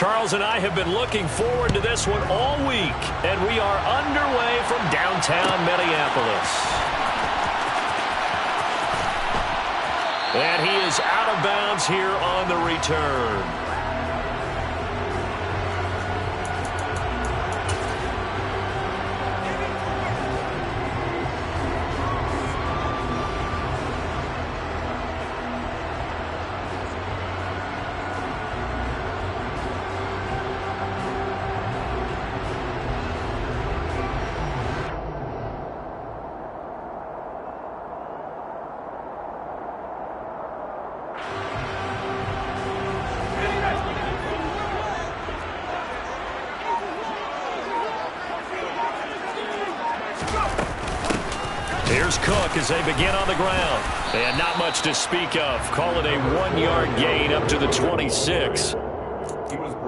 Charles and I have been looking forward to this one all week, and we are underway from downtown Minneapolis. And he is out of bounds here on the return. Here's Cook as they begin on the ground. And not much to speak of. Call it a 1-yard gain up to the 26.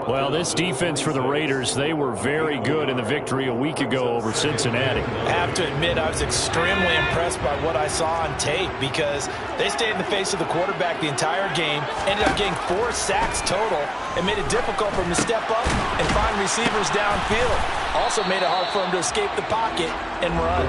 Well, this defense for the Raiders, they were very good in the victory a week ago over Cincinnati. I have to admit, I was extremely impressed by what I saw on tape because they stayed in the face of the quarterback the entire game, ended up getting 4 sacks total, and made it difficult for him to step up and find receivers downfield. Also made it hard for him to escape the pocket and run.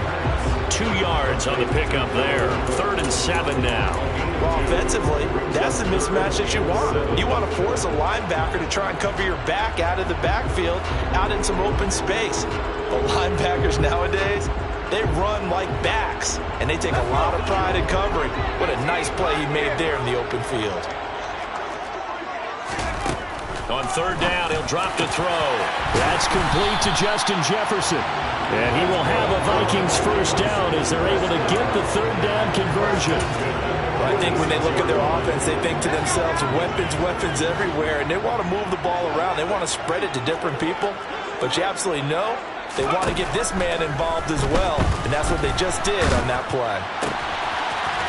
2 yards on the pickup there. 3rd and 7 now. Well, offensively, that's the mismatch that you want. You want to force a linebacker to try and cover your back out of the backfield, out in some open space. But linebackers nowadays, they run like backs, and they take a lot of pride in covering. What a nice play he made there in the open field. On 3rd down, he'll drop to throw. That's complete to Justin Jefferson. And he will have a Vikings first down as they're able to get the 3rd down conversion. Well, I think when they look at their offense, they think to themselves, weapons everywhere, and they want to move the ball around. They want to spread it to different people. But you absolutely know they want to get this man involved as well, and that's what they just did on that play.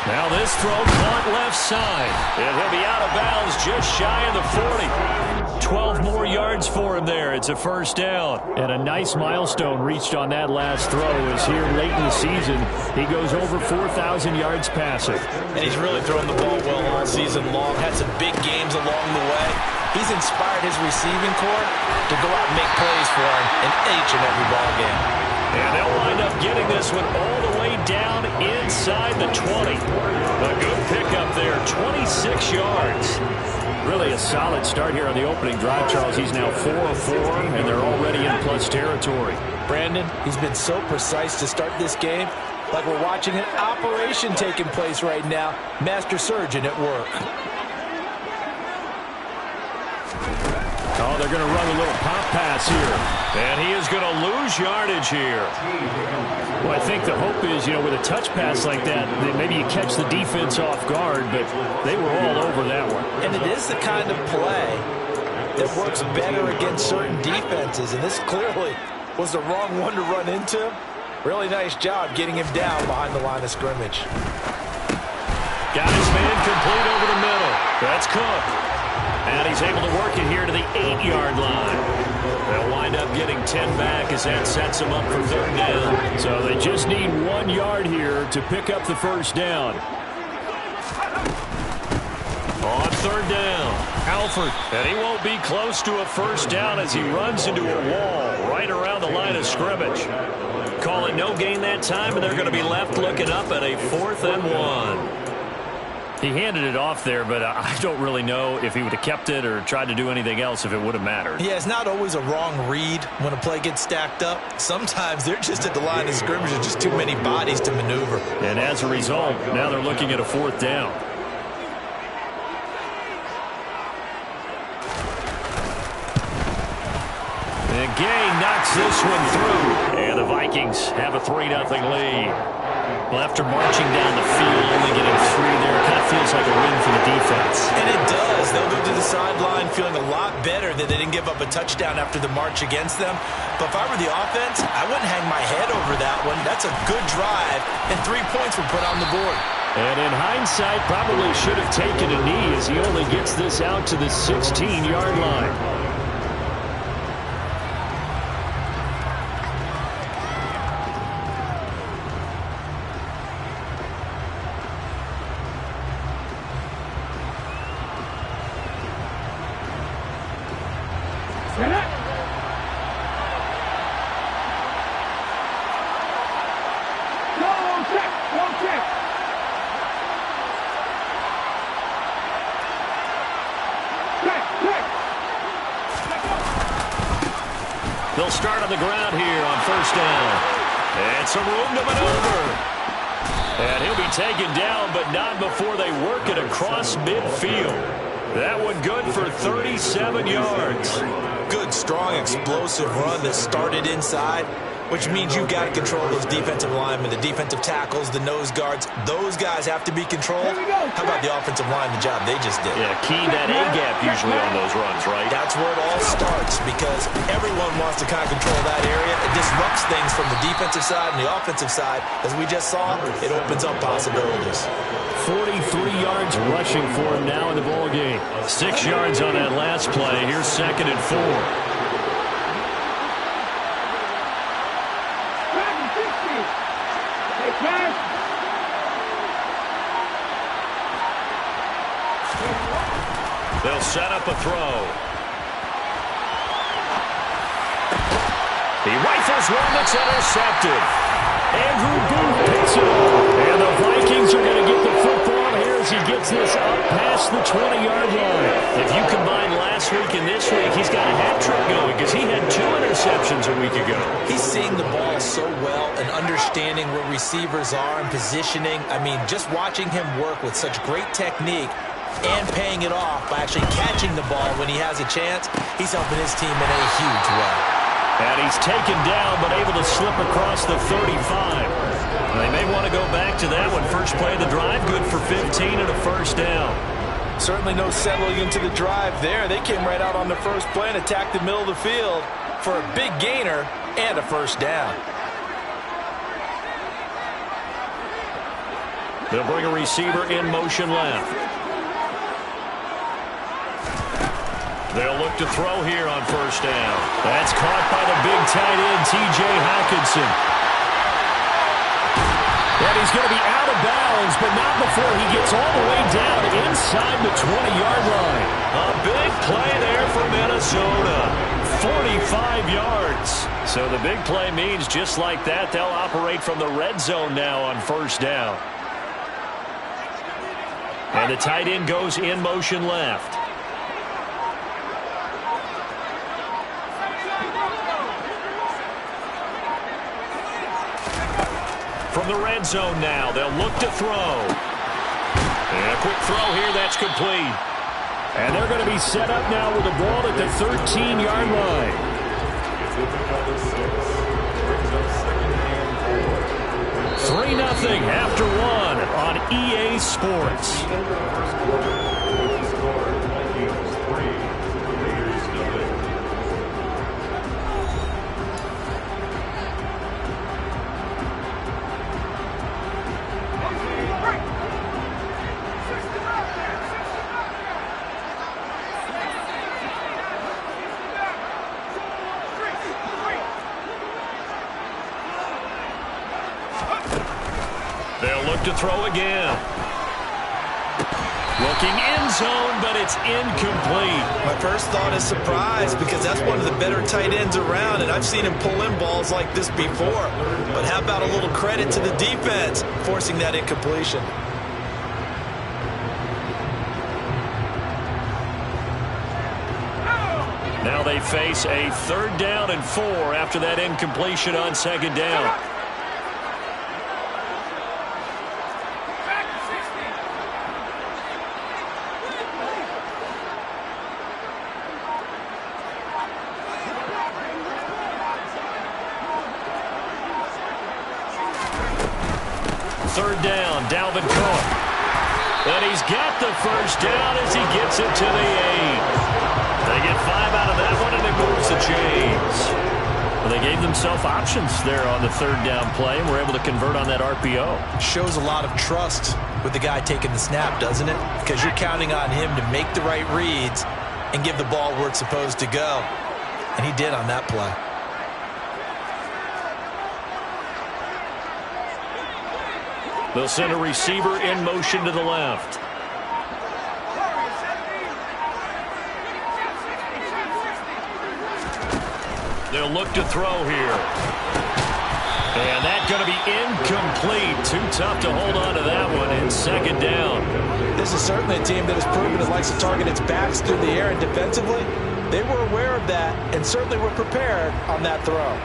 Now this throw caught left side, and he'll be out of bounds just shy of the 40. 12 more yards for him there. It's a first down. And a nice milestone reached on that last throw as here late in the season, he goes over 4,000 yards passing. And he's really thrown the ball well all season long, had some big games along the way. He's inspired his receiving corps to go out and make plays for him in each and every ball game. And they'll wind up getting this one all the way down inside the 20. A good pickup there, 26 yards. Really a solid start here on the opening drive, Charles. He's now 4 of 4, and they're already in plus territory. Brandon, he's been so precise to start this game, like we're watching an operation taking place right now. Master surgeon at work. Oh, they're going to run a little pop pass here. And he is going to lose yardage here. Well, I think the hope is, with a touch pass like that maybe you catch the defense off guard, but they were all over that one. And it is the kind of play that works better against certain defenses, and this clearly was the wrong one to run into. Really nice job getting him down behind the line of scrimmage. Got his man complete over the middle. That's Cook. And he's able to work it here to the 8-yard line. They'll wind up getting 10 back as that sets them up for 3rd down. So they just need 1 yard here to pick up the first down. On 3rd down, Alford. And he won't be close to a first down as he runs into a wall right around the line of scrimmage. Call it no gain that time, and they're going to be left looking up at a 4th and 1. He handed it off there, but I don't really know if he would have kept it or tried to do anything else if it would have mattered. Yeah, it's not always a wrong read when a play gets stacked up. Sometimes they're just at the line of scrimmage. There's just too many bodies to maneuver. And as a result, now they're looking at a 4th down. And Gay knocks this one through. And the Vikings have a 3-0 lead. Well, after marching down the field, only getting 3 there, it kind of feels like a win for the defense. And it does. They'll go to the sideline feeling a lot better that they didn't give up a touchdown after the march against them. But if I were the offense, I wouldn't hang my head over that one. That's a good drive, and 3 points were put on the board. And in hindsight, probably should have taken a knee as he only gets this out to the 16-yard line. They'll start on the ground here on first down. And some room to maneuver. And he'll be taken down, but not before they work it across midfield. That one good for 37 yards. Good, strong, explosive run that started inside, which means you've got to control those defensive linemen, the defensive tackles, the nose guards. Those guys have to be controlled. How about the offensive line, the job they just did? Yeah, key that A-gap usually on those runs, right? That's where it all starts because everyone wants to kind of control that area. It disrupts things from the defensive side and the offensive side. As we just saw, it opens up possibilities. 43 yards rushing for him now in the ball game. 6 yards on that last play. Here's 2nd and 4. They'll set up a throw. He rifles one that's intercepted. Andrew Booth picks it up. And the Vikings are going to get the football here as he gets this up past the 20-yard line. If you combine last week and this week, he's got a hat trick going because he had 2 interceptions a week ago. He's seeing the ball so well and understanding where receivers are and positioning. I mean, just watching him work with such great technique and paying it off by actually catching the ball when he has a chance, he's helping his team in a huge way. And he's taken down but able to slip across the 35. They may want to go back to that one. First play of the drive, good for 15 and a first down. Certainly no settling into the drive there. They came right out on the first play and attacked the middle of the field for a big gainer and a first down. They'll bring a receiver in motion left. They'll look to throw here on first down. That's caught by the big tight end, T.J. Hockenson. And he's going to be out of bounds, but not before he gets all the way down inside the 20-yard line. A big play there for Minnesota. 45 yards. So the big play means just like that, they'll operate from the red zone now on first down. And the tight end goes in motion left. From the red zone now, they'll look to throw. And a quick throw here, that's complete. And they're going to be set up now with the ball at the 13-yard line. 3-0 after 1 on EA Sports. They'll look to throw again. Looking end zone, but it's incomplete. My first thought is surprise because that's one of the better tight ends around, and I've seen him pull in balls like this before. But how about a little credit to the defense forcing that incompletion? Now they face a 3rd down and 4 after that incompletion on 2nd down. Third down, Dalvin Cook. And he's got the first down as he gets it to the 8. They get 5 out of that one, and it moves the chains. Well, they gave themselves options there on the 3rd down play, and were able to convert on that RPO. Shows a lot of trust with the guy taking the snap, doesn't it? Because you're counting on him to make the right reads and give the ball where it's supposed to go. And he did on that play. They'll send a receiver in motion to the left. They'll look to throw here. And that's going to be incomplete. Too tough to hold on to that one in 2nd down. This is certainly a team that has proven it likes to target its backs through the air, and defensively, They were aware of that and certainly were prepared on that throw.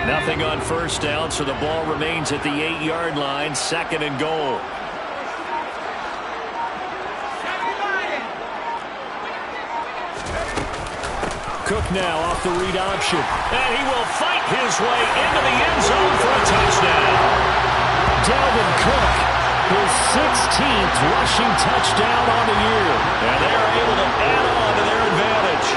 Nothing on first down, so the ball remains at the 8-yard line, 2nd and goal. Cook now off the read option, and he will fight his way into the end zone for a touchdown. Dalvin Cook, his 16th rushing touchdown on the year, and they're able to add on to their advantage.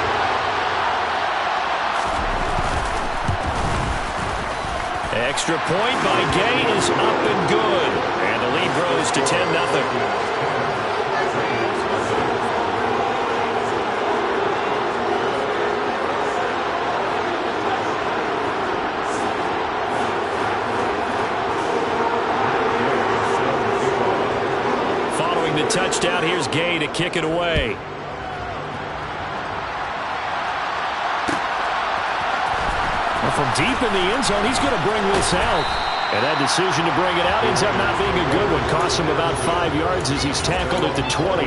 Extra point by Gay is up and good, and the lead grows to 10-0. The touchdown, here's Gay to kick it away. Well, from deep in the end zone, he's going to bring this out. And that decision to bring it out ends up not being a good one. Costs him about 5 yards as he's tackled at the 20.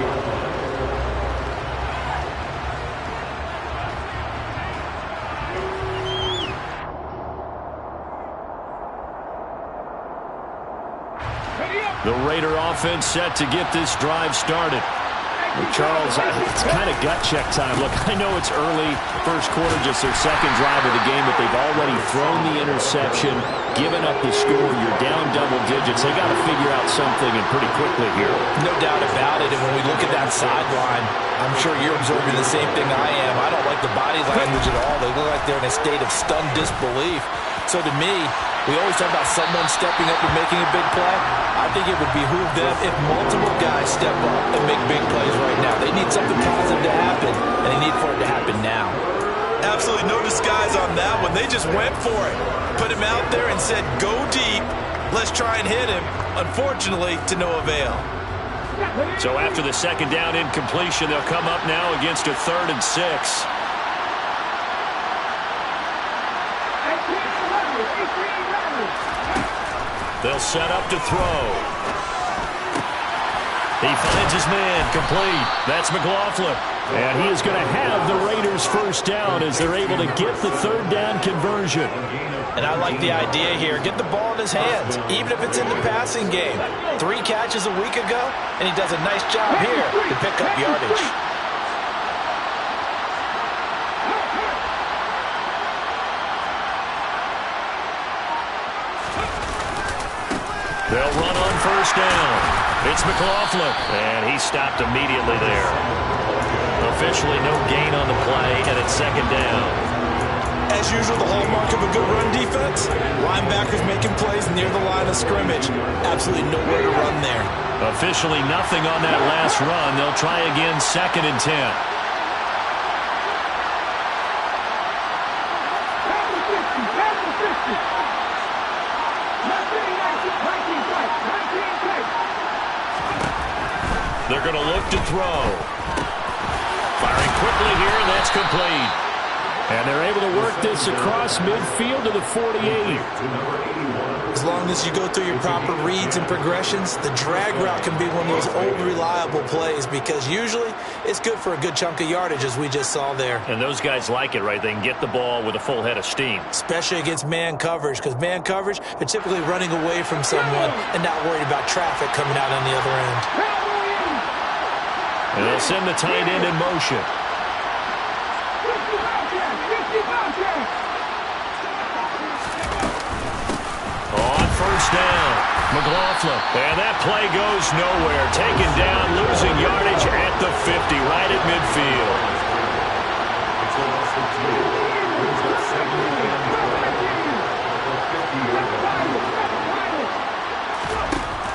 The Raider offense set to get this drive started. Charles, it's kind of gut check time. Look, I know it's early, first quarter, just their second drive of the game, but they've already thrown the interception, given up the score. You're down double digits. They got to figure out something, and pretty quickly here. No doubt about it, and when we look at that sideline, I'm sure you're observing the same thing I am. I don't like the body language at all. They look like they're in a state of stunned disbelief. So to me, we always talk about someone stepping up and making a big play. I think it would behoove them if multiple guys step up and make big plays right now. They need something positive to happen, and they need for it to happen now. Absolutely no disguise on that one. They just went for it. Put him out there and said, go deep. Let's try and hit him. Unfortunately, to no avail. So after the second down incompletion, they'll come up now against a 3rd and 6. They'll set up to throw. He finds his man, complete. That's McLaughlin. And he is going to have the Raiders first down as they're able to get the 3rd down conversion. And I like the idea here. Get the ball in his hands, even if it's in the passing game. 3 catches a week ago, and he does a nice job here to pick up yardage. They'll run on first down. It's McLaughlin, and he stopped immediately there. Officially no gain on the play, and it's 2nd down. As usual, the hallmark of a good run defense, linebackers making plays near the line of scrimmage. Absolutely nowhere to run there. Officially nothing on that last run. They'll try again, 2nd and 10. They're going to look to throw. Firing quickly here, and that's complete. And they're able to work this across midfield to the 48. As long as you go through your proper reads and progressions, the drag route can be one of those old reliable plays because usually it's good for a good chunk of yardage, as we just saw there. And those guys like it, right? They can get the ball with a full head of steam. Especially against man coverage, because man coverage, they're typically running away from someone and not worried about traffic coming out on the other end. And they'll send the tight end in motion. On first down, McLaughlin. And that play goes nowhere. Taken down, losing yardage at the 50, right at midfield.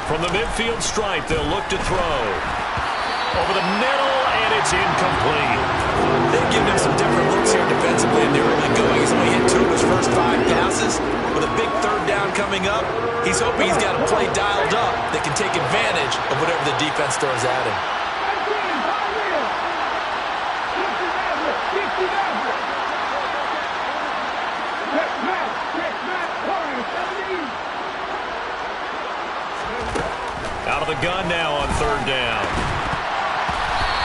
From the midfield stripe, they'll look to throw. Over the middle, and it's incomplete. They've given him some different looks here defensively in the early going. He's only hit 2 of his first 5 passes. With a big 3rd down coming up, he's hoping he's got a play dialed up that can take advantage of whatever the defense throws at him. the gun now on third down.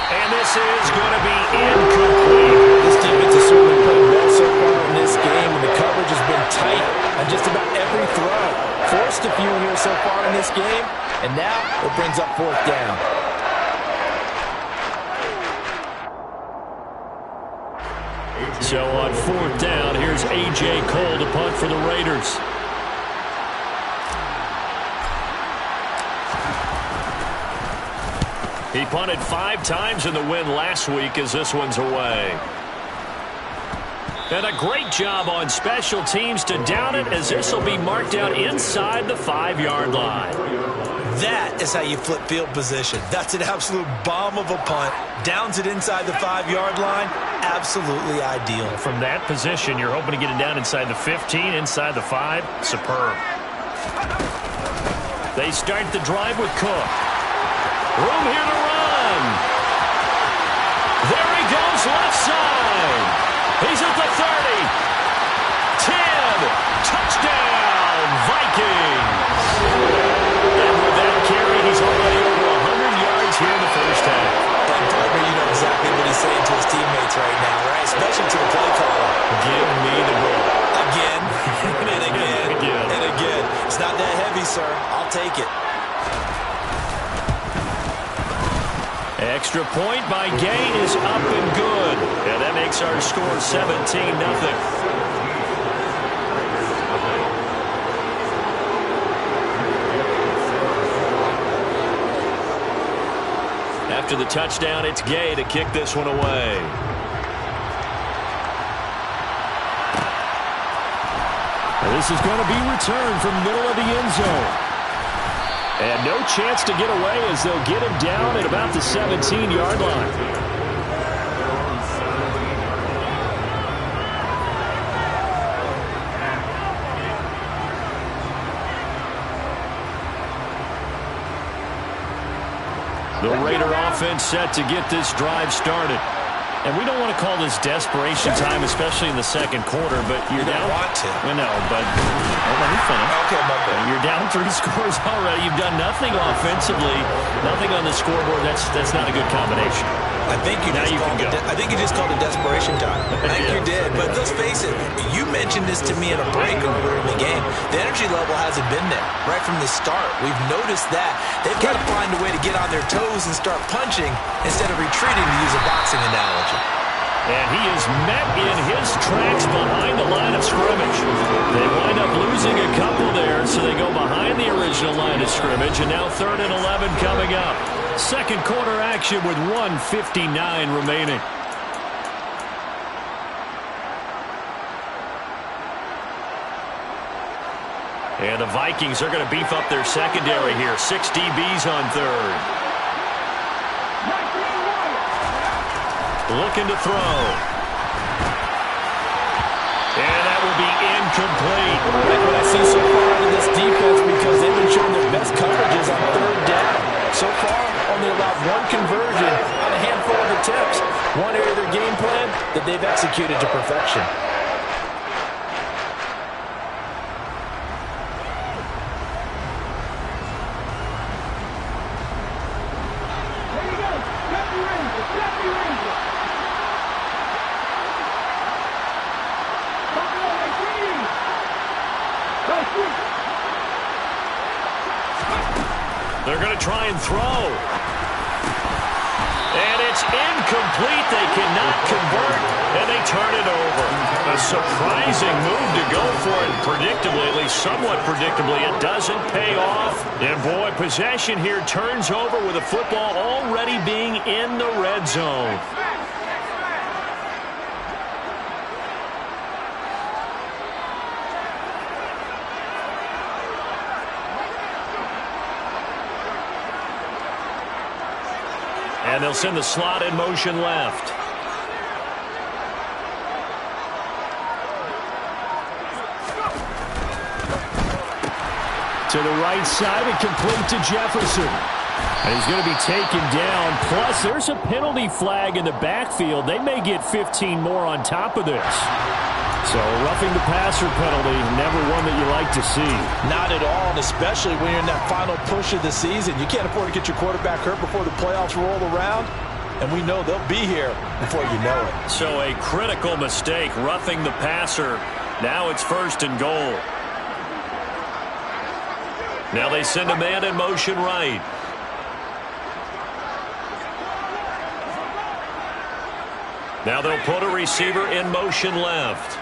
And this is going to be incomplete. This defense has certainly played well so far in this game, and the coverage has been tight on just about every throw. Forced a few here so far in this game, and now it brings up fourth down. So on fourth down, here's A.J. Cole to punt for the Raiders. He punted 5 times in the win last week as this one's away. And a great job on special teams to down it as this will be marked out inside the 5-yard line. That is how you flip field position. That's an absolute bomb of a punt. Downs it inside the 5-yard line. Absolutely ideal. From that position, you're hoping to get it down inside the 15, inside the 5. Superb. They start the drive with Cook. Room here to run. There he goes, left side. He's at the 30. 10. Touchdown, Vikings. And with that carry, he's already over 100 yards here in the first half. And Parker, you know exactly what he's saying to his teammates right now, right? Especially to the play caller. Give me the ball. Again, and again, and again. It's not that heavy, sir. I'll take it. Extra point by Gain is up and good. And that makes our score 17-0. After the touchdown, it's Gay to kick this one away. And this is going to be returned from the middle of the end zone. And no chance to get away as they'll get him down at about the 17-yard line. The Raider offense set to get this drive started. And we don't want to call this desperation time, especially in the second quarter, but you're down. You don't want to. I know, but let me finish. Okay, my bad. You're down 3 scores already. You've done nothing offensively, nothing on the scoreboard. That's not a good combination. I think you just called it desperation time. I think you did. But let's face it, you mentioned this to me in a break earlier in the game. The energy level hasn't been there right from the start. We've noticed that. They've got to find a way to get on their toes and start punching instead of retreating, to use a boxing analogy. And he is met in his tracks behind the line of scrimmage. They wind up losing a couple there, so they go behind the original line of scrimmage, and now 3rd and 11 coming up. Second quarter action with 1:59 remaining. And the Vikings are going to beef up their secondary here. 6 DBs on 3rd. Looking to throw. And that will be incomplete. I like what I see so far out of this defense because they've been showing their best coverages on 3rd down. So far, only allowed 1 conversion on a handful of attempts. One area of their game plan that they've executed to perfection. They're going to try and throw. And it's incomplete. They cannot convert, and they turn it over. A surprising move to go for it. Predictably, at least somewhat predictably, it doesn't pay off. And boy, possession here turns over with the football already being in the red zone. And they'll send the slot in motion left. To the right side and complete to Jefferson. And he's going to be taken down. Plus, there's a penalty flag in the backfield. They may get 15 more on top of this. So roughing the passer penalty, never one that you like to see. Not at all, and especially when you're in that final push of the season. You can't afford to get your quarterback hurt before the playoffs roll around, and we know they'll be here before you know it. So a critical mistake, roughing the passer. Now it's 1st and goal. Now they send a man in motion right. Now they'll put a receiver in motion left.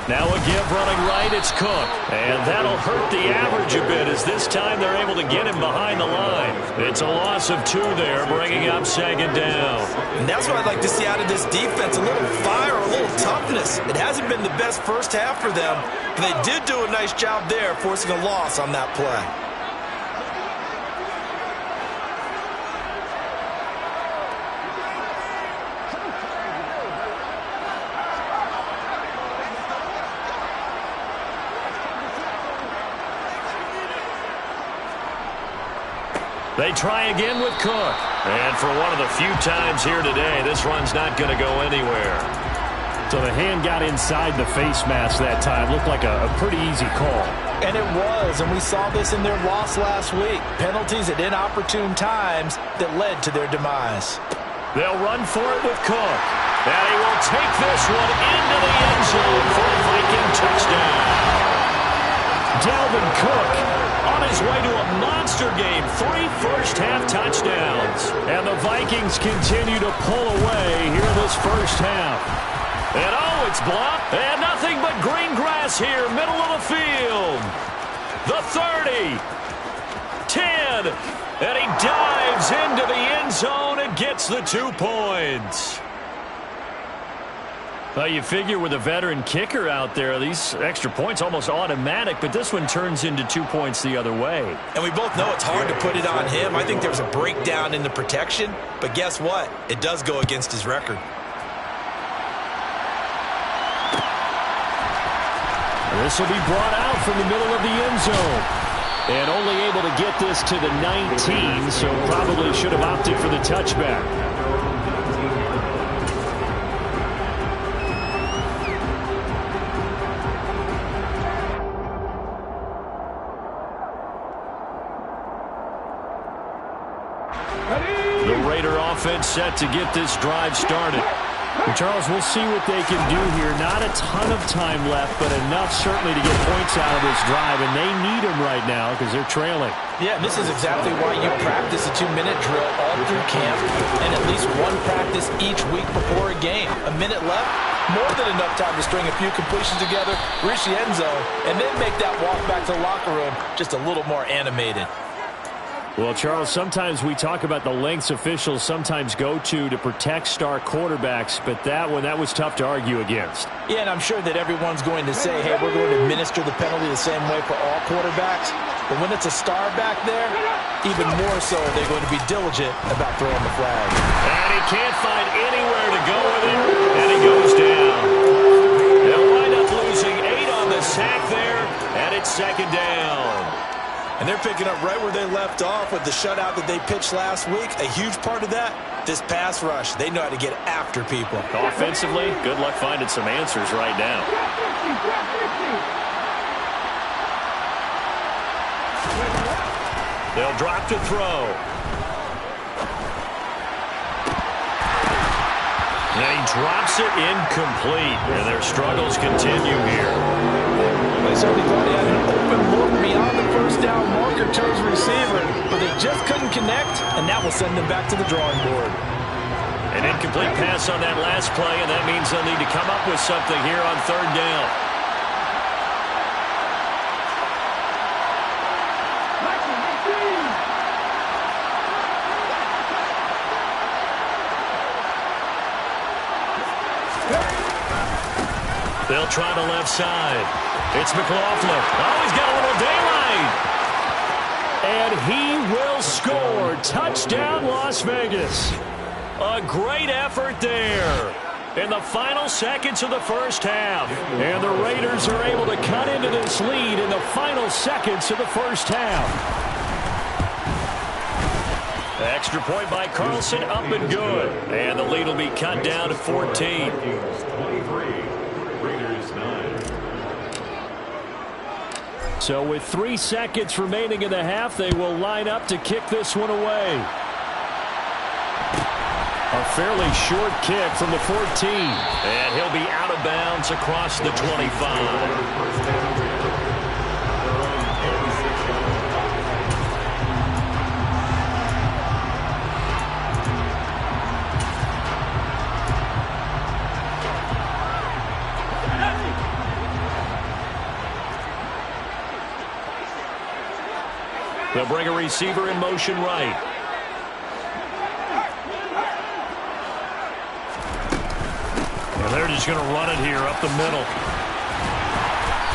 Now a give running right, it's Cook. And that'll hurt the average a bit as this time they're able to get him behind the line. It's a loss of 2 there, bringing up 2nd down. And that's what I'd like to see out of this defense, a little fire, a little toughness. It hasn't been the best first half for them, but they did do a nice job there, forcing a loss on that play. They try again with Cook. And for one of the few times here today, this run's not going to go anywhere. So the hand got inside the face mask that time. Looked like a pretty easy call. And it was, and we saw this in their loss last week. Penalties at inopportune times that led to their demise. They'll run for it with Cook. And he will take this one into the end zone for a Viking touchdown. Dalvin Cook on his way to a monster game. 3 first-half touchdowns. And the Vikings continue to pull away here this first half. And oh, it's blocked. And nothing but green grass here, middle of the field. The 30. 10. And he dives into the end zone and gets the 2 points. Well, you figure with a veteran kicker out there, these extra points almost automatic, but this one turns into 2 points the other way. And we both know it's hard to put it on him. I think there's a breakdown in the protection, but guess what? It does go against his record. This will be brought out from the middle of the end zone. And only able to get this to the 19, so probably should have opted for the touchback. The Raider offense set to get this drive started. And Charles, we'll see what they can do here. Not a ton of time left, but enough certainly to get points out of this drive, and they need them right now because they're trailing. Yeah, this is exactly why you practice a 2-minute drill all through camp and at least one practice each week before a game. A minute left, more than enough time to string a few completions together, reach the end zone, and then make that walk back to the locker room just a little more animated. Well, Charles, sometimes we talk about the lengths officials sometimes go to protect star quarterbacks, but that was tough to argue against. Yeah, and I'm sure that everyone's going to say, hey, we're going to administer the penalty the same way for all quarterbacks. But when it's a star back there, even more so they're going to be diligent about throwing the flag. And he can't find anywhere to go with it, and he goes down. They'll wind up losing 8 on the sack there, and it's 2nd down. And they're picking up right where they left off with the shutout that they pitched last week. A huge part of that, this pass rush. They know how to get after people. Offensively, good luck finding some answers right now. They'll drop to throw. And he drops it incomplete. And their struggles continue here. They certainly thought he had an open look beyond the first down marker to his receiver, but they just couldn't connect, and that will send them back to the drawing board. An incomplete pass on that last play, and that means they'll need to come up with something here on 3rd down. They'll try the left side. It's McLaughlin. Oh, he's got a little daylight. And he will score. Touchdown, Las Vegas. A great effort there. In the final seconds of the first half. And the Raiders are able to cut into this lead in the final seconds of the first half. Extra point by Carlson, up and good. And the lead will be cut down to 14. So with 3 seconds remaining in the half, they will line up to kick this one away. A fairly short kick from the 14. And he'll be out of bounds across the 25. They'll bring a receiver in motion right. And they're just going to run it here up the middle.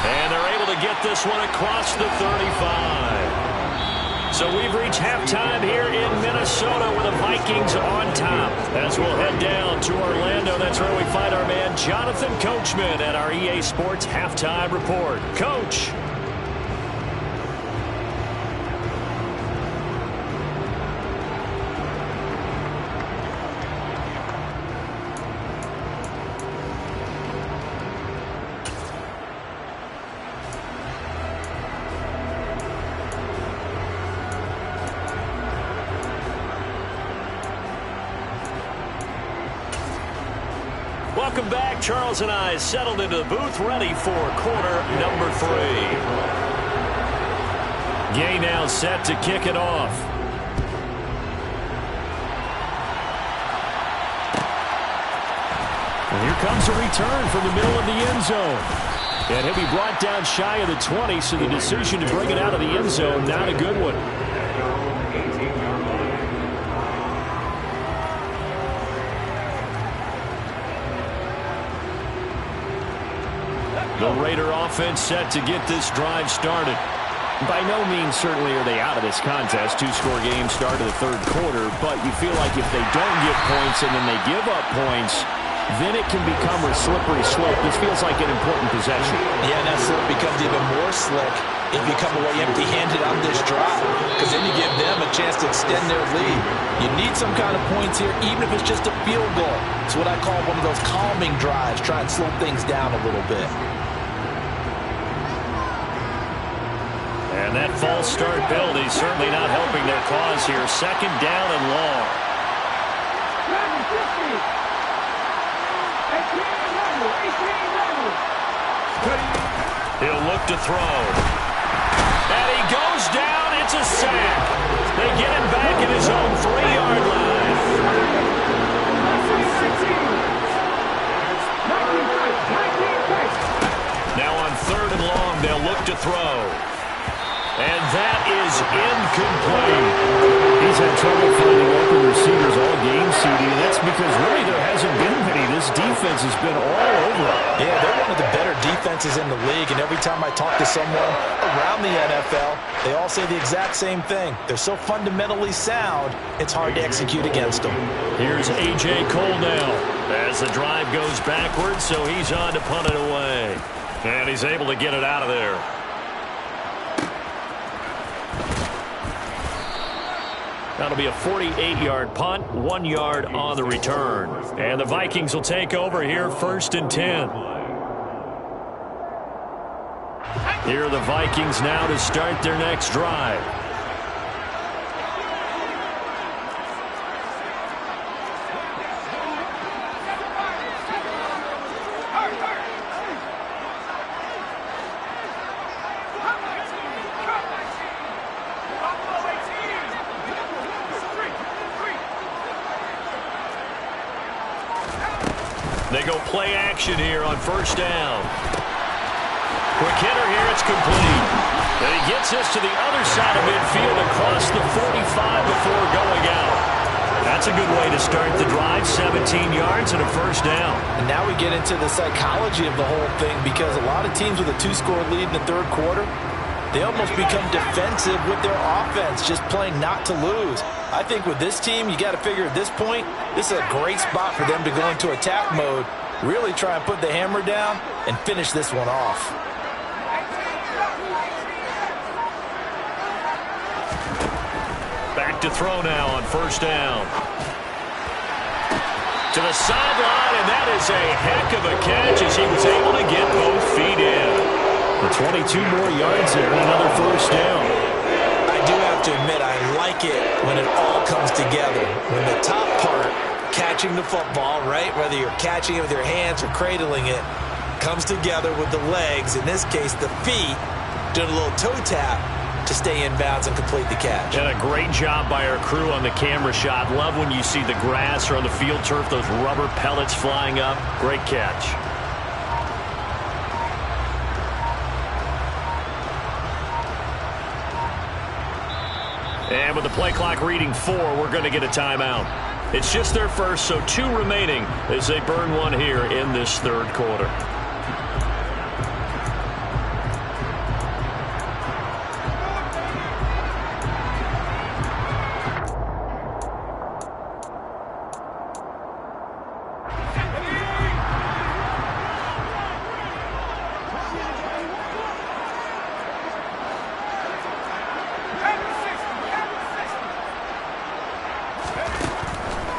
And they're able to get this one across the 35. So we've reached halftime here in Minnesota with the Vikings on top. As we'll head down to Orlando, that's where we find our man Jonathan Coachman at our EA Sports Halftime Report. Coach. Welcome back. Charles and I settled into the booth, ready for quarter number 3. Gay now set to kick it off. And here comes a return from the middle of the end zone. And he'll be brought down shy of the 20, so the decision to bring it out of the end zone, not a good one. The Raider offense set to get this drive started. By no means certainly are they out of this contest. 2-score game start of the third quarter, but you feel like if they don't get points and then they give up points, then it can become a slippery slope. This feels like an important possession. Yeah, and that slope becomes even more slick if you come away empty-handed on this drive, because then you give them a chance to extend their lead. You need some kind of points here, even if it's just a field goal. It's what I call one of those calming drives. Try and slow things down a little bit. And that false start penalty certainly not helping their cause here. Second down and long. He'll look to throw. And he goes down. It's a sack. They get him back at his own 3-yard line. Now on 3rd and long, they'll look to throw. And that is incomplete. He's had trouble finding open receivers all game, CD, and that's because really there hasn't been many. This defense has been all over. Yeah, they're one of the better defenses in the league, and every time I talk to someone around the NFL, they all say the exact same thing. They're so fundamentally sound, it's hard to execute against them. Here's A.J. Cole now as the drive goes backwards, so he's on to punt it away. And he's able to get it out of there. That'll be a 48-yard punt, 1 yard on the return. And the Vikings will take over here, 1st and 10. Here are the Vikings now to start their next drive. They go play action here on 1st down. Quick hitter here, it's complete. And he gets this to the other side of midfield across the 45 before going out. That's a good way to start the drive, 17 yards and a 1st down. And now we get into the psychology of the whole thing, because a lot of teams with a 2-score lead in the 3rd quarter, They almost become defensive with their offense, just playing not to lose. I think with this team, you got to figure at this point, this is a great spot for them to go into attack mode, really try and put the hammer down and finish this one off. Back to throw now on first down. To the sideline, and that is a heck of a catch as he was able to get both feet in. The 22 more yards there and another first down. I do have to admit, I like it when it all comes together. When the top part, catching the football, right, whether you're catching it with your hands or cradling it, comes together with the legs, in this case the feet, doing a little toe tap to stay in bounds and complete the catch. And a great job by our crew on the camera shot. Love when you see the grass or on the field turf, those rubber pellets flying up. Great catch. And with the play clock reading 4, we're going to get a timeout. It's just their first, so 2 remaining as they burn one here in this third quarter.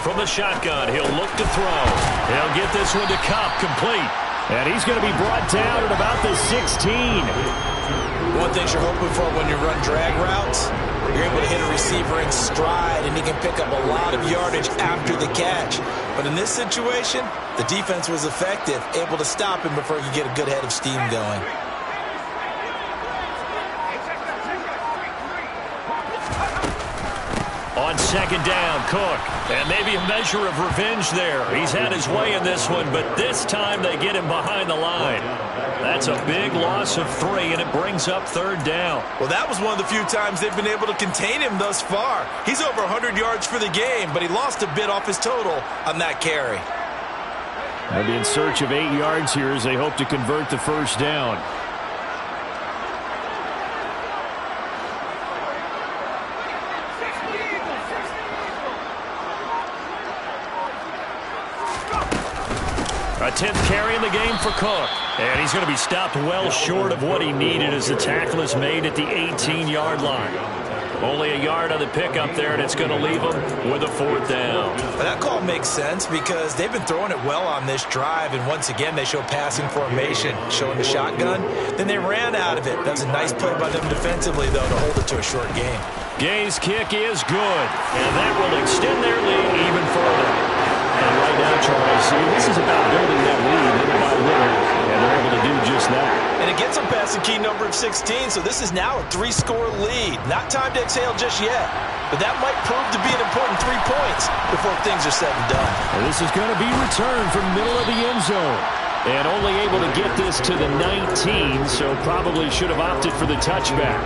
From the shotgun, he'll look to throw. He'll get this one to Cup, complete. And he's going to be brought down at about the 16. One thing you're hoping for when you run drag routes, you're able to hit a receiver in stride, and he can pick up a lot of yardage after the catch. But in this situation, the defense was effective, able to stop him before he could get a good head of steam going. On second down, Cook. And maybe a measure of revenge there. He's had his way in this one, but this time they get him behind the line. That's a big loss of 3, and it brings up third down. Well, that was one of the few times they've been able to contain him thus far. He's over 100 yards for the game, but he lost a bit off his total on that carry. They'll be in search of 8 yards here as they hope to convert the first down. A 10th carry in the game for Cook. And he's going to be stopped well short of what he needed as the tackle is made at the 18-yard line. Only a yard on the pickup there, and it's going to leave him with a fourth down. But that call makes sense because they've been throwing it well on this drive, and once again they show passing formation, showing the shotgun. Then they ran out of it. That's a nice play by them defensively, though, to hold it to a short game. Gay's kick is good, and that will extend their lead even further. And right now, Charles, this is about building that lead little by little, and they're able to do just that. And it gets them past the key number of 16, so this is now a 3-score lead. Not time to exhale just yet, but that might prove to be an important 3 points before things are said and done. And this is going to be returned from middle of the end zone. And only able to get this to the 19, so probably should have opted for the touchback.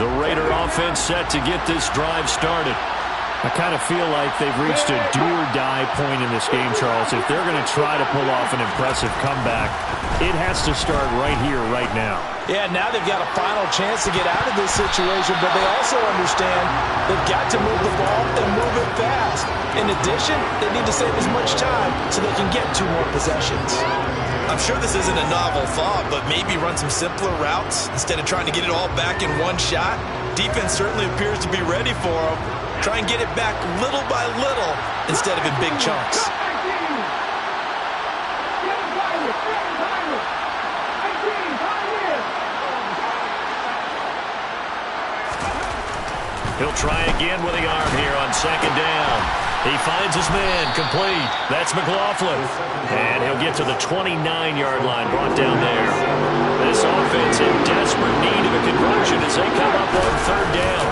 The Raider offense set to get this drive started. I kind of feel like they've reached a do-or-die point in this game, Charles. If they're going to try to pull off an impressive comeback, it has to start right here, right now. Yeah, now they've got a final chance to get out of this situation, but they also understand they've got to move the ball and move it fast. In addition, they need to save as much time so they can get 2 more possessions. I'm sure this isn't a novel thought, but maybe run some simpler routes instead of trying to get it all back in one shot. Defense certainly appears to be ready for them. Try and get it back little by little instead of in big chunks. He'll try again with the arm here on second down. He finds his man, complete. That's McLaughlin. And he'll get to the 29-yard line, brought down there. This offense in desperate need of a conversion as they come up on third down.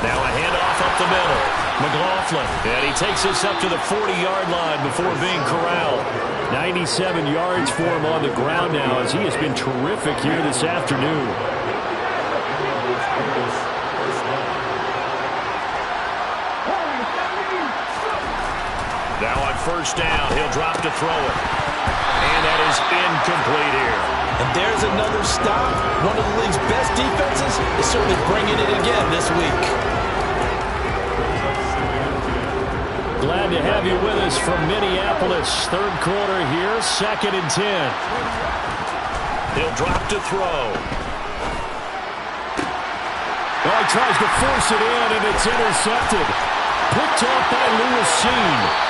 Now a handoff up the middle. McLaughlin, and he takes this up to the 40-yard line before being corralled. 97 yards for him on the ground now as he has been terrific here this afternoon. Now on first down. He'll drop to throw it. And that is incomplete here. And there's another stop. One of the league's best defenses is certainly bringing it again this week. Glad to have you with us from Minneapolis. Third quarter here, 2nd and 10. He'll drop to throw. Oh, he tries to force it in, and it's intercepted. Picked off by Lewis Seen.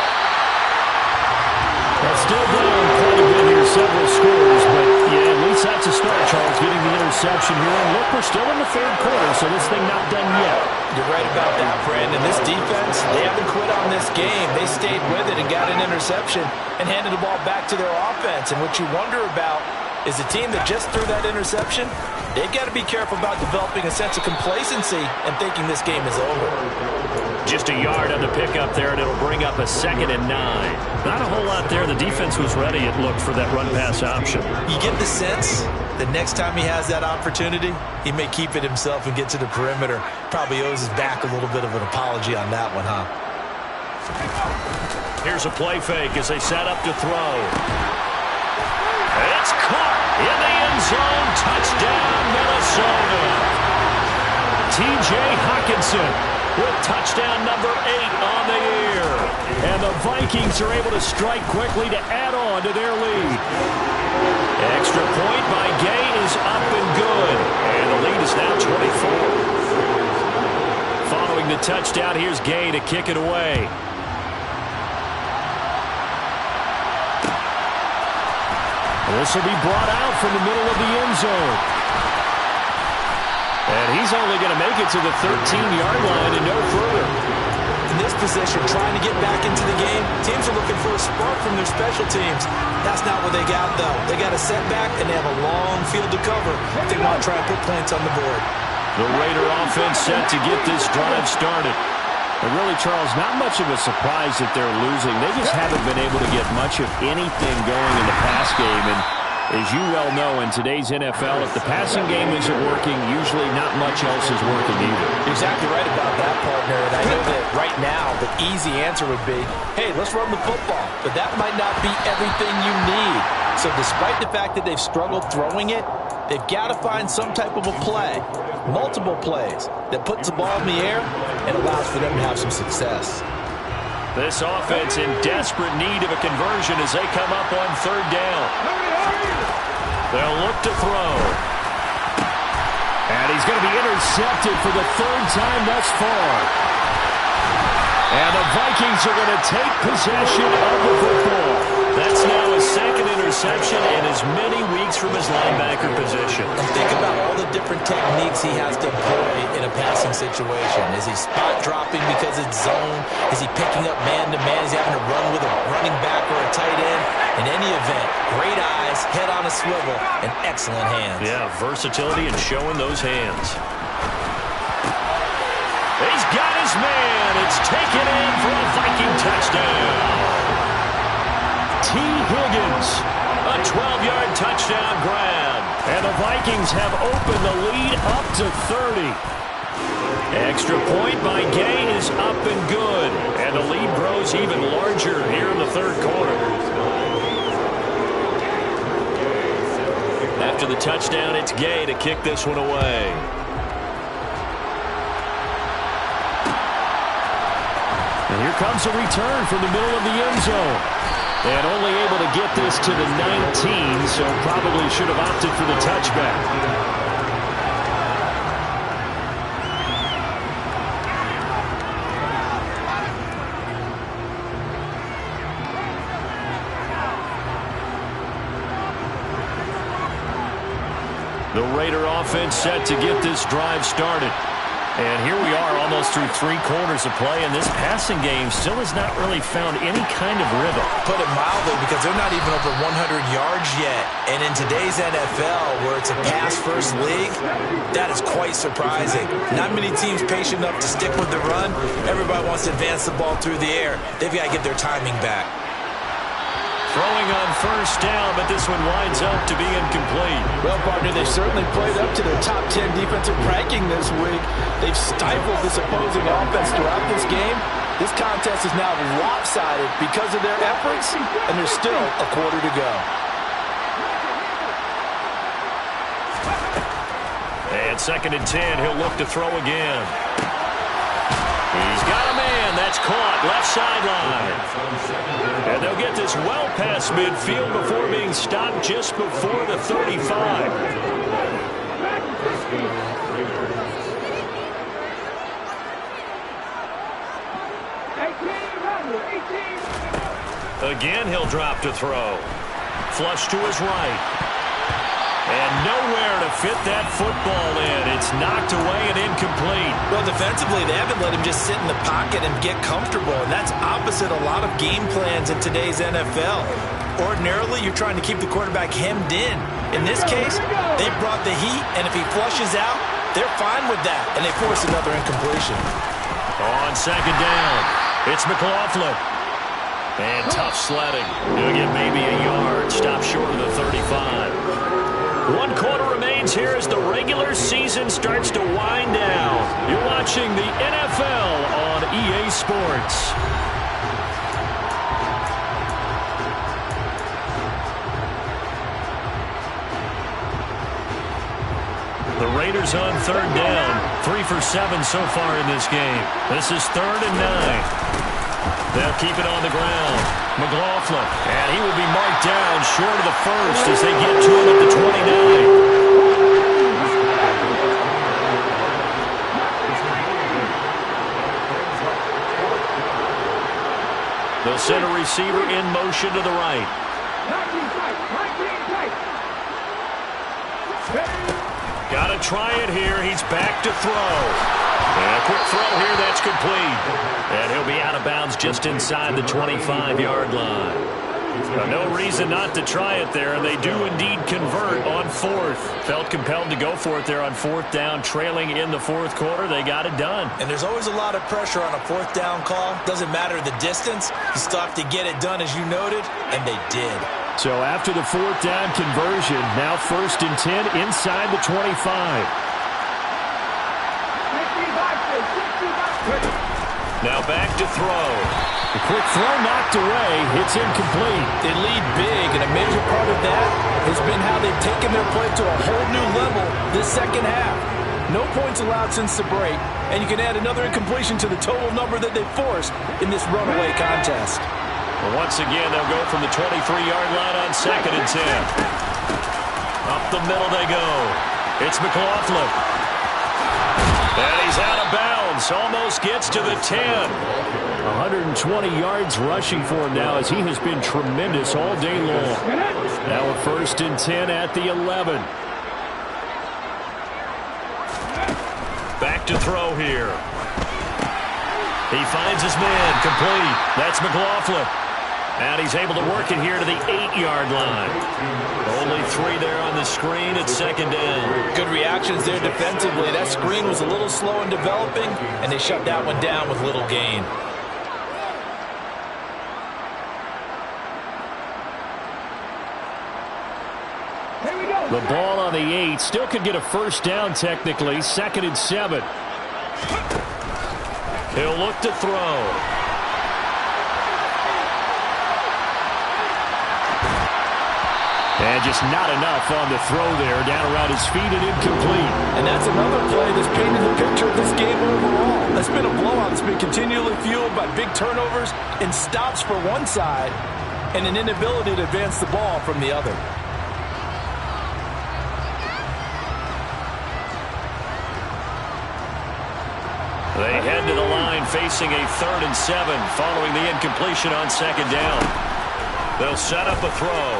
That's still down quite a bit here, several scores, but yeah, at least that's a start, Charles, getting the interception here. And look, we're still in the third quarter, so this thing not done yet. You're right about that, Brandon. This defense, they haven't quit on this game. They stayed with it and got an interception and handed the ball back to their offense. And what you wonder about is the team that just threw that interception, they've got to be careful about developing a sense of complacency and thinking this game is over. Just a yard on the pickup there, and it'll bring up a 2nd and 9. Not a whole lot there. The defense was ready, it looked, for that run-pass option. You get the sense that next time he has that opportunity, he may keep it himself and get to the perimeter. Probably owes his back a little bit of an apology on that one, huh? Here's a play fake as they set up to throw. It's caught in the end zone. Touchdown, Minnesota. T.J. Hockenson with touchdown number 8 on the year. And the Vikings are able to strike quickly to add on to their lead. Extra point by Gay is up and good. And the lead is now 24. Following the touchdown, here's Gay to kick it away. This will be brought out from the middle of the end zone. And he's only going to make it to the 13-yard line and no further. In this position, trying to get back into the game, teams are looking for a spark from their special teams. That's not what they got, though. They got a setback, and they have a long field to cover if they want to try and put points on the board. The Raider offense set to get this drive started. And really, Charles, not much of a surprise that they're losing. They just haven't been able to get much of anything going in the pass game. And as you well know, in today's NFL, if the passing game isn't working, usually not much else is working either. You're exactly right about that, partner. And I know that right now the easy answer would be, hey, let's run the football. But that might not be everything you need. So despite the fact that they've struggled throwing it, they've got to find some type of a play, multiple plays, that puts the ball in the air and allows for them to have some success. This offense in desperate need of a conversion as they come up on third down. They'll look to throw. And he's going to be intercepted for the 3rd time thus far. And the Vikings are going to take possession of the football. That's now his 2nd interception in as many weeks from his linebacker position. And think about all the different techniques he has to employ in a passing situation. Is he spot dropping because it's zone? Is he picking up man-to-man? Is he having to run with a running back or a tight end? In any event, great eyes, head on a swivel, and excellent hands. Yeah, versatility and showing those hands. He's got his man. It's taken in for a Viking touchdown. T. Higgins, a 12-yard touchdown grab. And the Vikings have opened the lead up to 30. Extra point by Gay is up and good. And the lead grows even larger here in the 3rd quarter. After the touchdown, it's Gay to kick this one away. And here comes a return from the middle of the end zone. And only able to get this to the 19, so probably should have opted for the touchback. The Raider offense set to get this drive started. And here we are almost through 3 quarters of play, and this passing game still has not really found any kind of rhythm. Put it mildly, because they're not even over 100 yards yet. And in today's NFL, where it's a pass-first league, that is quite surprising. Not many teams patient enough to stick with the run. Everybody wants to advance the ball through the air. They've got to get their timing back. Throwing on first down, but this one winds up to be incomplete. Well, partner, they've certainly played up to their top 10 defensive ranking this week. They've stifled this opposing offense throughout this game. This contest is now lopsided because of their efforts, and there's still a quarter to go. And 2nd and 10, he'll look to throw again. He's got a man. That's caught left sideline. And they'll get this well past midfield before being stopped just before the 35. Again, he'll drop to throw. Flush to his right. And nowhere to fit that football in. It's knocked away and incomplete. Well, defensively, they haven't let him just sit in the pocket and get comfortable, and that's opposite a lot of game plans in today's NFL. Ordinarily, you're trying to keep the quarterback hemmed in. In this case, they brought the heat, and if he flushes out, they're fine with that, and they force another incompletion. On 2nd down, it's McLaughlin. And tough sledding. He'll get maybe a yard. Stop short of the 35. 1 quarter remains here as the regular season starts to wind down. You're watching the NFL on EA Sports. The Raiders on 3rd down. 3 for 7 so far in this game. This is 3rd and 9. They'll keep it on the ground. McLaughlin, and he will be marked down short of the first as they get to him at the 29. They'll send a receiver in motion to the right. Got to try it here. He's back to throw. And a quick throw here, that's complete. And he'll be out of bounds just inside the 25-yard line. No reason not to try it there, and they do indeed convert on 4th. Felt compelled to go for it there on 4th down, trailing in the 4th quarter. They got it done. And there's always a lot of pressure on a 4th down call. Doesn't matter the distance. You still have to get it done, as you noted, and they did. So after the 4th down conversion, now 1st and 10 inside the 25. Now back to throw. The quick throw knocked away. It's incomplete. They lead big, and a major part of that has been how they've taken their play to a whole new level this second half. No points allowed since the break, and you can add another incompletion to the total number that they forced in this runaway contest. Well, once again, they'll go from the 23-yard line on 2nd and 10. Up the middle they go. It's McLaughlin. And he's out of bounds. Almost gets to the 10. 120 yards rushing for him now as he has been tremendous all day long. Now a 1st and 10 at the 11. Back to throw here. He finds his man. Complete. That's McLaughlin. And he's able to work it here to the 8-yard line. Only 3 there on the screen at 2nd down. Good reactions there defensively. That screen was a little slow in developing, and they shut that one down with little gain. The ball on the 8. Still could get a 1st down technically. 2nd and 7. He'll look to throw. And just not enough on the throw there. Down around his feet and incomplete. And that's another play that's painted the picture of this game overall. That's been a blowout that's been continually fueled by big turnovers and stops for one side and an inability to advance the ball from the other. They head to the line facing a 3rd and 7 following the incompletion on 2nd down. They'll set up a throw.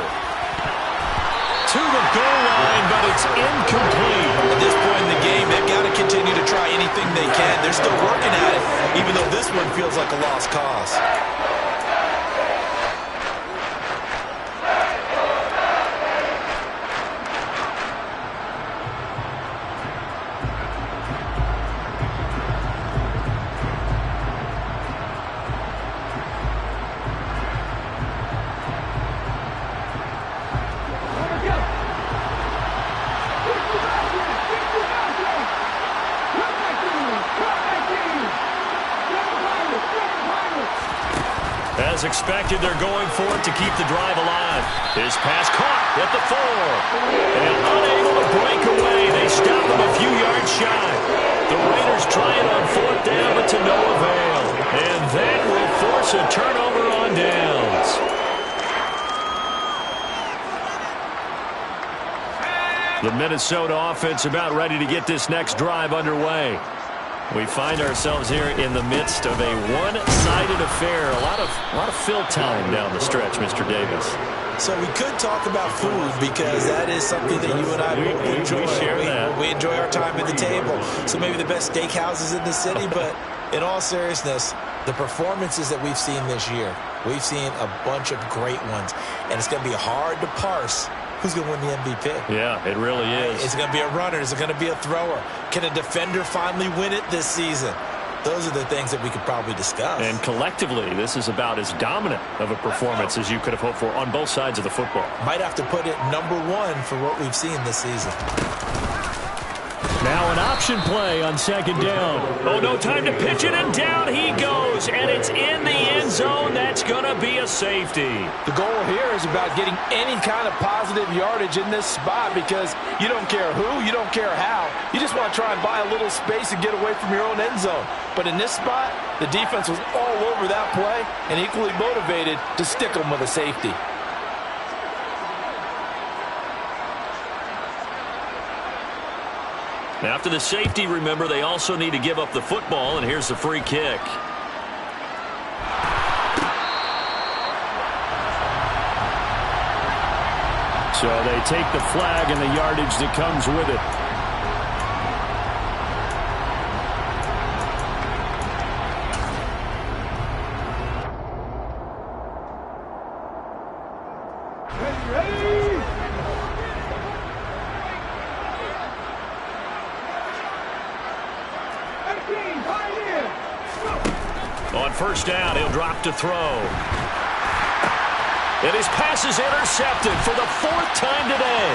To the goal line, but it's incomplete. At this point in the game, they've got to continue to try anything they can. They're still working at it, even though this one feels like a lost cause. As expected, they're going for it to keep the drive alive. His pass caught at the 4. And unable to break away. They stop him a few yards shy. The Raiders try it on 4th down, but to no avail. And that will force a turnover on downs. The Minnesota offense about ready to get this next drive underway. We find ourselves here in the midst of a one-sided affair. A lot of fill time down the stretch, Mr. Davis. So we could talk about food because that is something that you and I both enjoy. We share that. We enjoy our time at the table. So maybe the best steakhouses in the city, but in all seriousness, the performances that we've seen this year, we've seen a bunch of great ones, and it's going to be hard to parse who's going to win the MVP. Yeah, it really is. Is it going to be a runner? Is it going to be a thrower? Can a defender finally win it this season? Those are the things that we could probably discuss. And collectively, this is about as dominant of a performance as you could have hoped for on both sides of the football. Might have to put it #1 for what we've seen this season. Now an option play on 2nd down. Oh, no time to pitch it, and down he goes. And it's in the end zone. That's going to be a safety. The goal here is about getting any kind of positive yardage in this spot because you don't care who, you don't care how. You just want to try and buy a little space and get away from your own end zone. But in this spot, the defense was all over that play and equally motivated to stick them with a safety. After the safety, remember, they also need to give up the football, and here's the free kick. So they take the flag and the yardage that comes with it. On 1st down, he'll drop to throw. And his pass is intercepted for the 4th time today.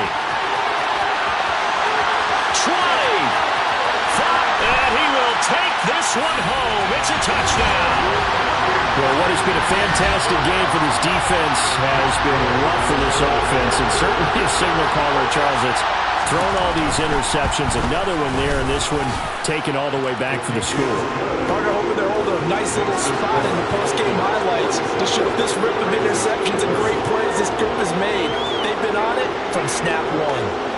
20. And he will take this one home. It's a touchdown. Well, what has been a fantastic game for this defense has been rough for this offense. And certainly a signal caller, Charles, that's thrown all these interceptions. Another one there, and this one taken all the way back for the score. Partner hoping they're holding a nice little spot in the post-game highlights to show this rip of interceptions and great plays this group has made. They've been on it from snap 1.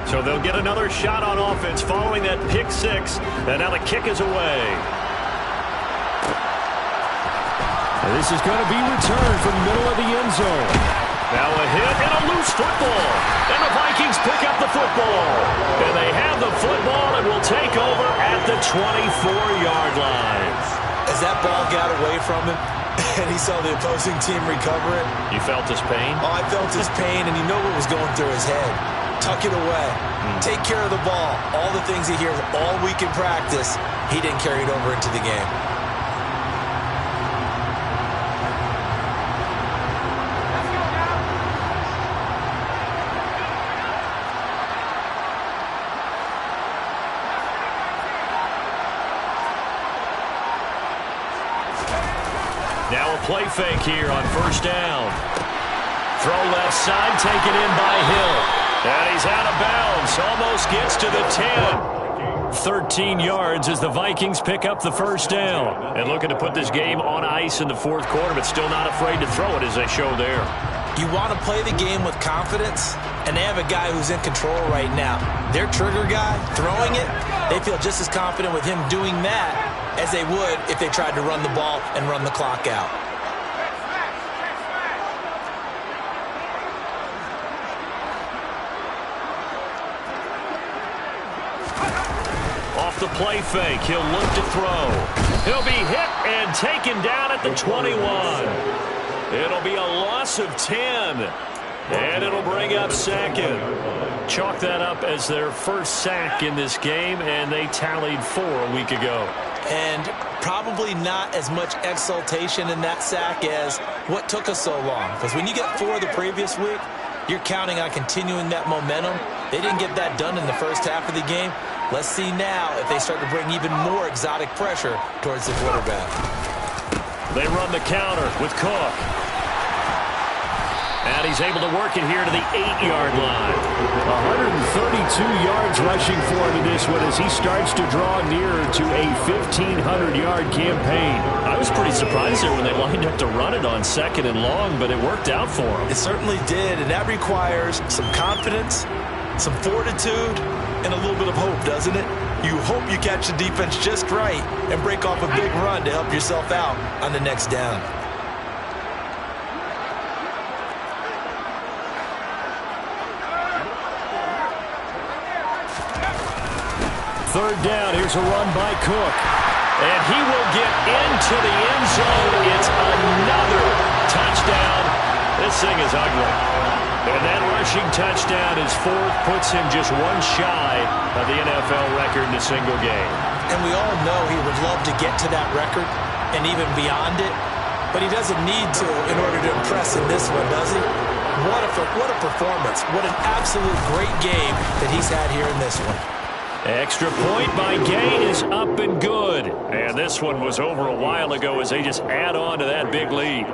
So they'll get another shot on offense following that pick 6. And now the kick is away. And this is going to be returned from the middle of the end zone. Now a hit and a loose football. And the Vikings pick up the football. And they have the football and will take over at the 24-yard line. As that ball got away from him, and he saw the opposing team recover it. You felt his pain? Oh, I felt his pain, and you know what was going through his head. Tuck it away. Take care of the ball. All the things he hears all week in practice, he didn't carry it over into the game. Now a play fake here on 1st down. Throw left side, taken in by Hill. And he's out of bounds. Almost gets to the 10. 13 yards as the Vikings pick up the 1st down. And looking to put this game on ice in the 4th quarter, but still not afraid to throw it as they show there. You want to play the game with confidence, and they have a guy who's in control right now. Their trigger guy, throwing it, they feel just as confident with him doing that as they would if they tried to run the ball and run the clock out. Off the play fake, he'll look to throw. He'll be hit and taken down at the 21. It'll be a loss of 10. And it'll bring up second. Chalk that up as their first sack in this game, and they tallied 4 a week ago. And probably not as much exultation in that sack as what took us so long. Because when you get 4 the previous week, you're counting on continuing that momentum. They didn't get that done in the first half of the game. Let's see now if they start to bring even more exotic pressure towards the quarterback. They run the counter with Cook. And he's able to work it here to the 8-yard line. 132 yards rushing for him in this one as he starts to draw nearer to a 1,500-yard campaign. I was pretty surprised there when they lined up to run it on 2nd and long, but it worked out for him. It certainly did, and that requires some confidence, some fortitude, and a little bit of hope, doesn't it? You hope you catch the defense just right and break off a big run to help yourself out on the next down. Third down, here's a run by Cook. And he will get into the end zone. It's another touchdown. This thing is ugly. And that rushing touchdown, his 4th, puts him just 1 shy of the NFL record in a single game. And we all know he would love to get to that record and even beyond it. But he doesn't need to in order to impress in this one, does he? What a performance. What an absolute great game that he's had here in this one. Extra point by Gay is up and good. And this one was over a while ago as they just add on to that big lead.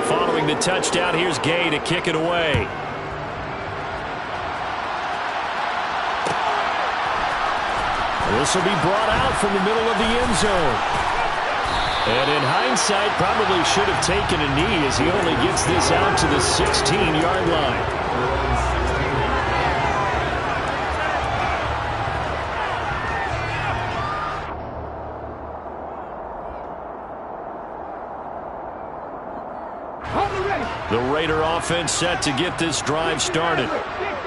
Following the touchdown, here's Gay to kick it away. This will be brought out from the middle of the end zone. And in hindsight, probably should have taken a knee as he only gets this out to the 16-yard line. The Raider offense set to get this drive started.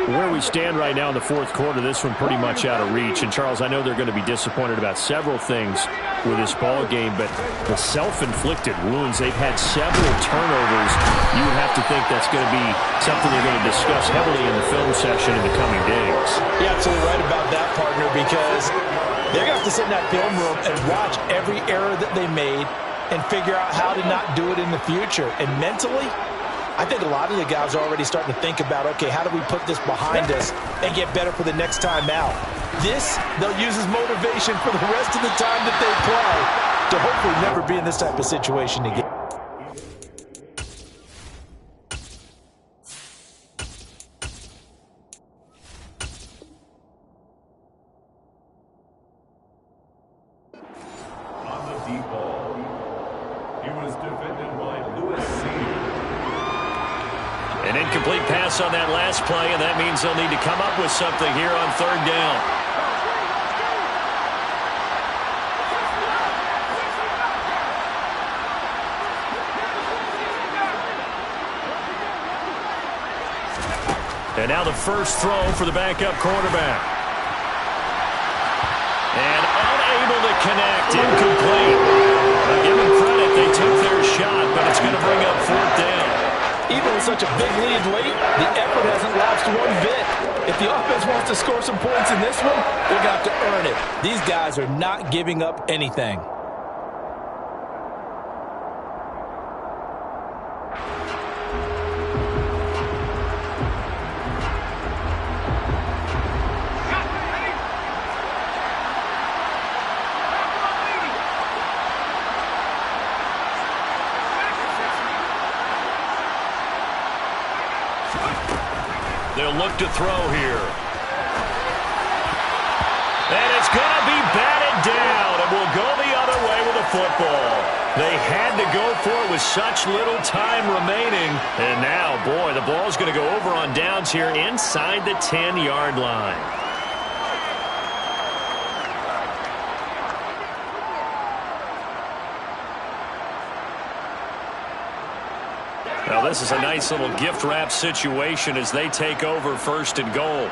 Where we stand right now in the 4th quarter, this one pretty much out of reach. And, Charles, I know they're going to be disappointed about several things with this ball game, but the self-inflicted wounds, they've had several turnovers. You would have to think that's going to be something they're going to discuss heavily in the film session in the coming days. You're absolutely right about that, partner, because they're going to have to sit in that film room and watch every error that they made and figure out how to not do it in the future. And mentally, I think a lot of the guys are already starting to think about, okay, how do we put this behind us and get better for the next time out? This, they'll use as motivation for the rest of the time that they play to hopefully never be in this type of situation again. On the deep ball, he was defended by Lewis Senior. An incomplete pass on that last play, and that means they'll need to come up with something here on 3rd down. And now the first throw for the backup quarterback. And unable to connect, incomplete. Give them credit, they took their shot, but it's going to bring up 4th down. Even with such a big lead late, the effort hasn't lapsed one bit. If the offense wants to score some points in this one, they're going to have to earn it. These guys are not giving up anything. They'll look to throw here. And it's going to be batted down, and will go the other way with the football. They had to go for it with such little time remaining. And now, boy, the ball's going to go over on downs here inside the 10-yard line. Now this is a nice little gift wrap situation as they take over first and goal.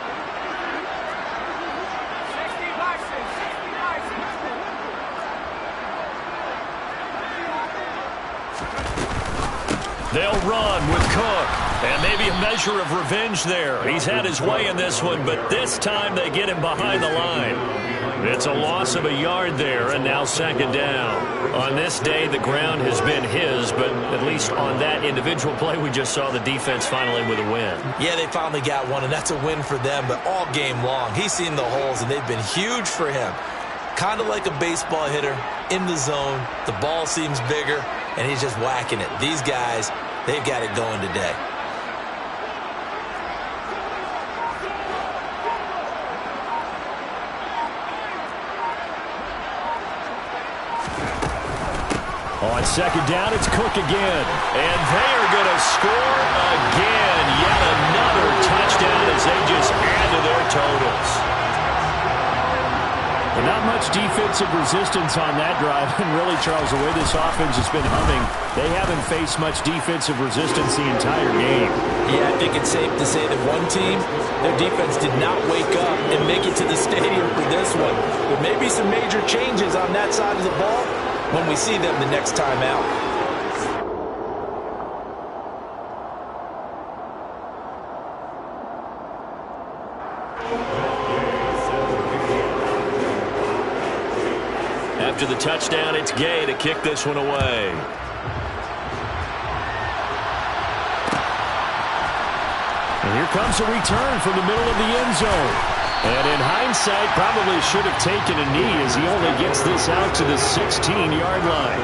They'll run with Cook. And maybe a measure of revenge there. He's had his way in this one, but this time they get him behind the line. It's a loss of a yard there, and now second down. On this day, the ground has been his, but at least on that individual play, we just saw the defense finally with a win. Yeah, they finally got one, and that's a win for them, but all game long, he's seen the holes, and they've been huge for him. Kind of like a baseball hitter in the zone. The ball seems bigger, and he's just whacking it. These guys, they've got it going today. On second down, it's Cook again. And they are going to score again. Yet another touchdown as they just add to their totals. And not much defensive resistance on that drive. And really, Charles, the way this offense has been humming, they haven't faced much defensive resistance the entire game. Yeah, I think it's safe to say that one team, their defense did not wake up and make it to the stadium for this one. There may be some major changes on that side of the ball when we see them the next time out. After the touchdown, it's Gay to kick this one away. And here comes a return from the middle of the end zone. And in hindsight, probably should have taken a knee as he only gets this out to the 16-yard line.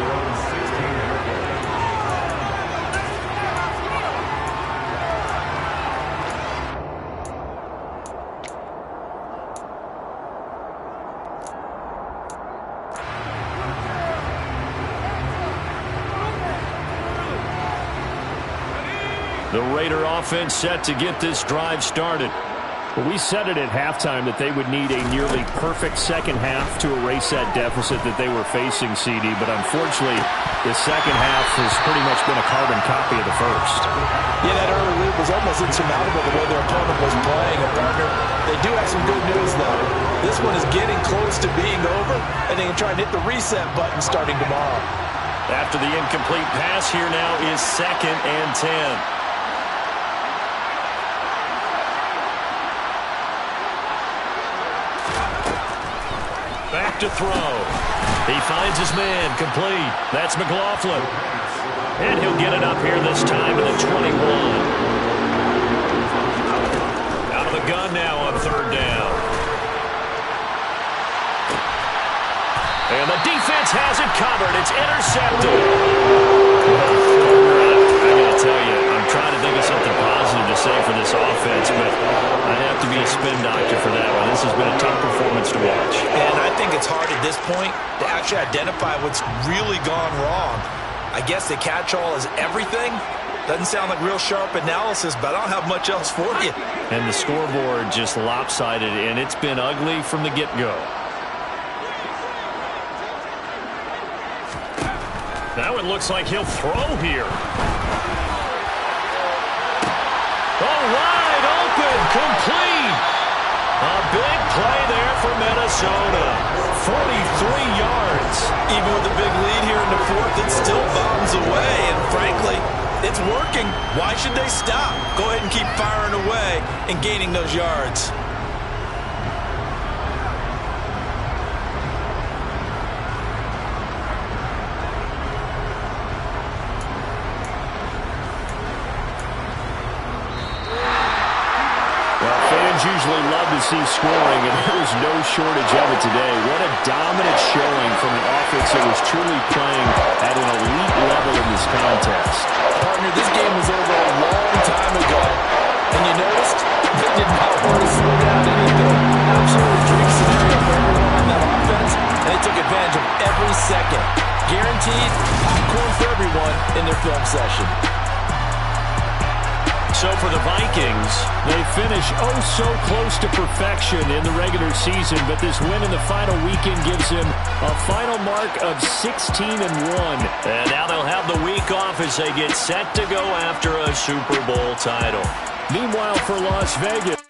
The Raider offense set to get this drive started. Well, we said it at halftime that they would need a nearly perfect second half to erase that deficit that they were facing, CD. But unfortunately, the second half has pretty much been a carbon copy of the first. Yeah, that early lead was almost insurmountable the way their opponent was playing. And, partner, they do have some good news, though. This one is getting close to being over, and they can try and hit the reset button starting tomorrow. After the incomplete pass, here now is 2nd and 10. Back to throw. He finds his man, complete. That's McLaughlin. And he'll get it up here this time in the 21. Out of the gun now on 3rd down. And the defense has it covered. It's intercepted. I got to tell you, I'm trying to think of something positive to say for this offense, but I'd have to be a spin doctor for that one. This has been a tough performance to watch. And I think it's hard at this point to actually identify what's really gone wrong. I guess the catch-all is everything. Doesn't sound like real sharp analysis, but I don't have much else for you. And the scoreboard just lopsided, and it's been ugly from the get-go. Now it looks like he'll throw here. Oh, wide open, complete. A big play there for Minnesota. 43 yards. Even with the big lead here in the 4th, it still bombs away. And frankly, it's working. Why should they stop? Go ahead and keep firing away and gaining those yards. Usually love to see scoring, and there was no shortage of it today. What a dominant showing from an offense that was truly playing at an elite level in this contest. Partner, this game was over a long time ago, and you noticed they did not want to slow down anything. Absolutely dream scenario for everyone on that offense, and they took advantage of every second. Guaranteed popcorn for everyone in their film session. So for the Vikings, they finish oh so close to perfection in the regular season, but this win in the final weekend gives him a final mark of 16-1. And now they'll have the week off as they get set to go after a Super Bowl title. Meanwhile, for Las Vegas,